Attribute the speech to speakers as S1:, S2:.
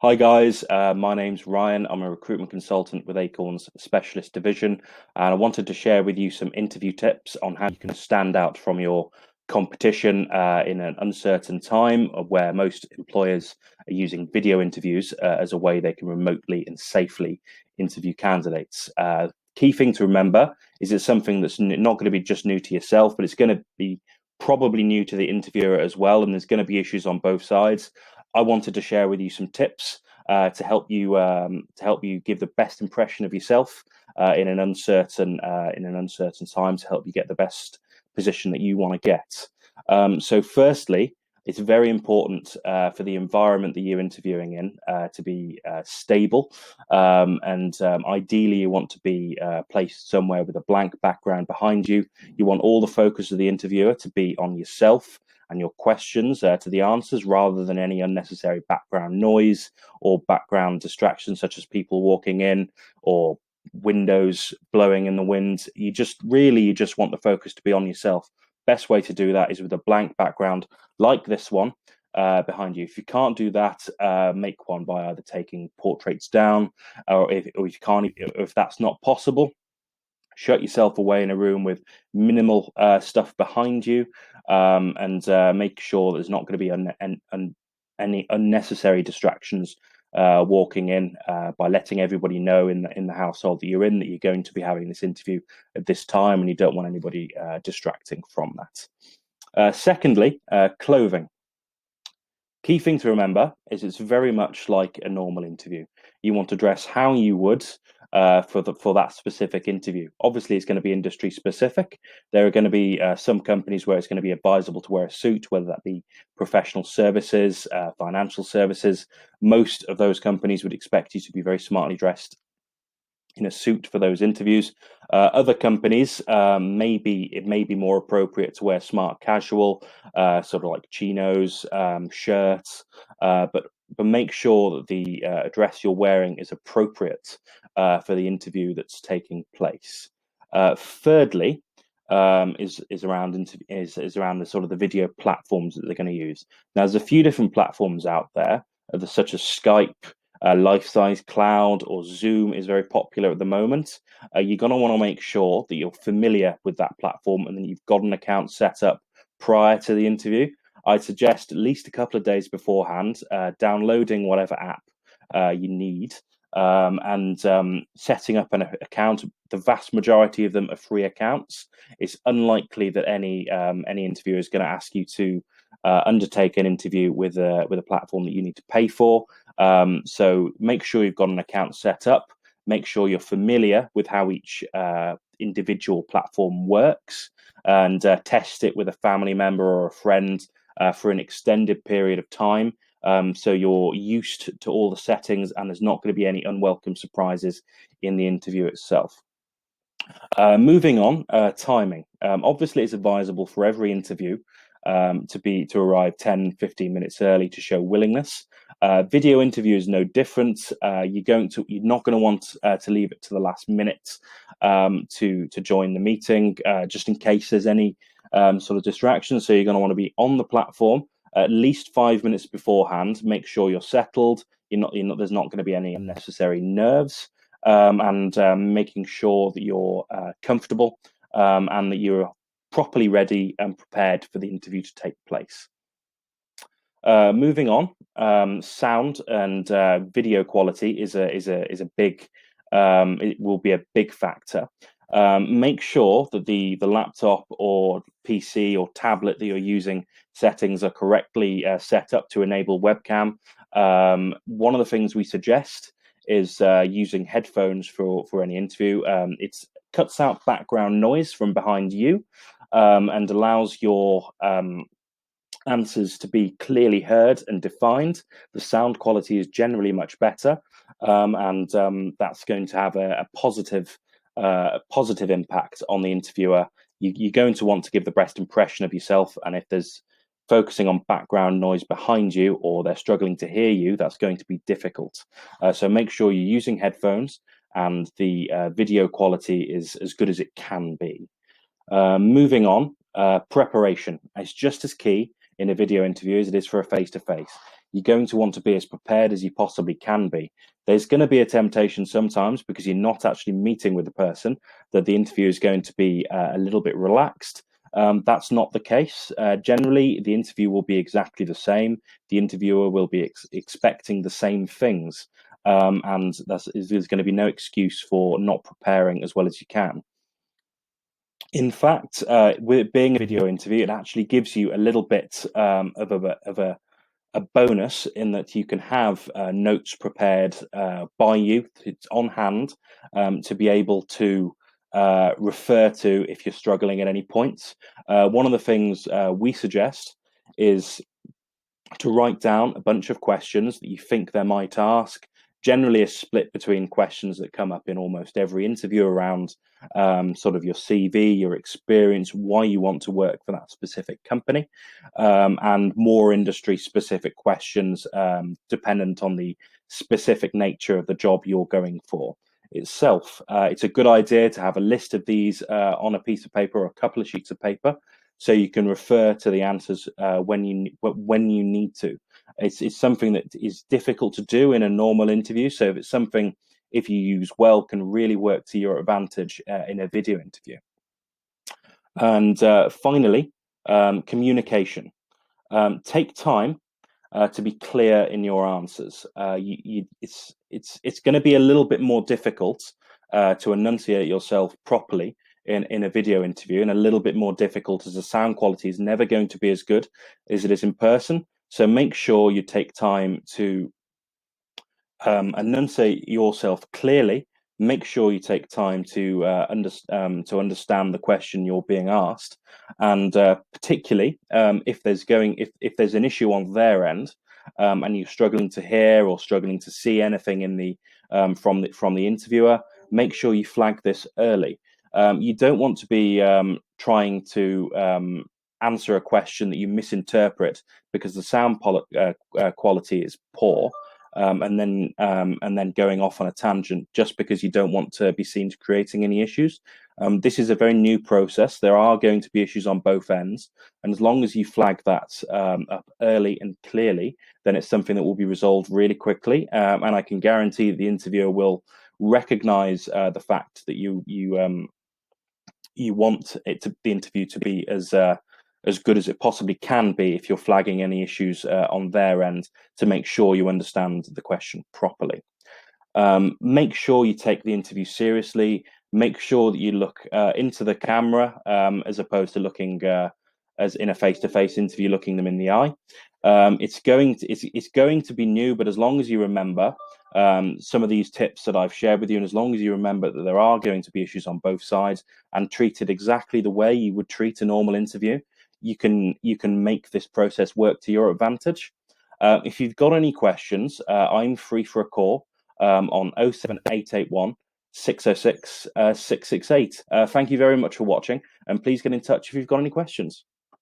S1: Hi guys, my name's Ryan. I'm a recruitment consultant with Acorn's specialist division, and I wanted to share with you some interview tips on how you can stand out from your competition in an uncertain time of where most employers are using video interviews as a way they can remotely and safely interview candidates. Key thing to remember is it's something that's not going to be just new to yourself, but it's going to be probably new to the interviewer as well, and there's going to be issues on both sides. I wanted to share with you some tips to help you give the best impression of yourself in an uncertain time to help you get the best position that you want to get. So, firstly, it's very important for the environment that you're interviewing in to be stable, and ideally, you want to be placed somewhere with a blank background behind you. You want all the focus of the interviewer to be on yourself and your questions to the answers rather than any unnecessary background noise or background distractions such as people walking in or windows blowing in the wind. You just want the focus to be on yourself. Best way to do that is with a blank background like this one behind you. If you can't do that, make one by either taking portraits down, or if you can't, if that's not possible, shut yourself away in a room with minimal stuff behind you, and make sure there's not going to be any unnecessary distractions walking in by letting everybody know in the household that you're in that you're going to be having this interview at this time, and you don't want anybody distracting from that. Secondly, clothing. Key thing to remember is it's very much like a normal interview. You want to dress how you would for that specific interview. Obviously, it's going to be industry specific. There are going to be some companies where it's going to be advisable to wear a suit, whether that be professional services, financial services. Most of those companies would expect you to be very smartly dressed in a suit for those interviews. Other companies, it may be more appropriate to wear smart casual, sort of like chinos, shirts, but make sure that the dress you're wearing is appropriate for the interview that's taking place. Thirdly, is around the sort of the video platforms that they're going to use. Now, there's a few different platforms out there, such as Skype, Life-Size Cloud, or Zoom is very popular at the moment. You're going to want to make sure that you're familiar with that platform and then you've got an account set up prior to the interview. I'd suggest at least a couple of days beforehand, downloading whatever app you need, and setting up an account. The vast majority of them are free accounts. It's unlikely that any interviewer is going to ask you to undertake an interview with a platform that you need to pay for. So make sure you've got an account set up. Make sure you're familiar with how each individual platform works, and test it with a family member or a friend for an extended period of time. So you're used to all the settings, and there's not going to be any unwelcome surprises in the interview itself. Moving on, timing. Obviously, it's advisable for every interview to arrive 10, 15 minutes early to show willingness. Video interview is no different. You're not going to want to leave it to the last minute to join the meeting, just in case there's any sort of distraction. So you're going to want to be on the platform at least 5 minutes beforehand. Make sure you're settled. There's not going to be any unnecessary nerves, and making sure that you're comfortable, and that you're properly ready and prepared for the interview to take place. Moving on, sound and video quality is a big it will be a big factor. Make sure that the laptop or PC or tablet that you're using settings are correctly set up to enable webcam. One of the things we suggest is using headphones for any interview. It cuts out background noise from behind you, and allows your answers to be clearly heard and defined. The sound quality is generally much better, and that's going to have a positive impact on the interviewer. You're going to want to give the best impression of yourself, and if there's focusing on background noise behind you or they're struggling to hear you, that's going to be difficult. So make sure you're using headphones and the video quality is as good as it can be. Moving on, preparation is just as key in a video interview as it is for a face-to-face. you're going to want to be as prepared as you possibly can be. There's going to be a temptation sometimes, because you're not actually meeting with the person, that the interview is going to be a little bit relaxed. That's not the case. Generally, the interview will be exactly the same. The interviewer will be expecting the same things. And there's going to be no excuse for not preparing as well as you can. In fact, with being a video interview, it actually gives you a little bit of a bonus, in that you can have notes prepared by you. It's on hand, to be able to refer to if you're struggling at any points. One of the things we suggest is to write down a bunch of questions that you think they might ask. Generally, a split between questions that come up in almost every interview around sort of your CV, your experience, why you want to work for that specific company, and more industry-specific questions dependent on the specific nature of the job you're going for itself. It's a good idea to have a list of these on a piece of paper or a couple of sheets of paper, so you can refer to the answers when you need to. It's something that is difficult to do in a normal interview. So if you use well, can really work to your advantage in a video interview. And finally, communication. Take time to be clear in your answers. It's going to be a little bit more difficult to enunciate yourself properly in a video interview, and a little bit more difficult, as the sound quality is never going to be as good as it is in person. So make sure you take time to enunciate yourself clearly. Make sure you take time to understand the question you're being asked, and particularly if there's an issue on their end, and you're struggling to hear or struggling to see anything in the from the interviewer, make sure you flag this early. You don't want to be trying to answer a question that you misinterpret because the sound quality is poor, and then going off on a tangent just because you don't want to be seen creating any issues. This is a very new process. There are going to be issues on both ends, and as long as you flag that up early and clearly, then it's something that will be resolved really quickly. And I can guarantee that the interviewer will recognize the fact that you want the interview to be as good as it possibly can be, if you're flagging any issues on their end, to make sure you understand the question properly. Make sure you take the interview seriously. Make sure that you look into the camera, as opposed to looking as in a face-to-face interview, looking them in the eye. It's going to be new, but as long as you remember some of these tips that I've shared with you, and as long as you remember that there are going to be issues on both sides, and treat it exactly the way you would treat a normal interview, you can make this process work to your advantage. If you've got any questions, I'm free for a call on 07881 606 668. Thank you very much for watching, and please get in touch if you've got any questions.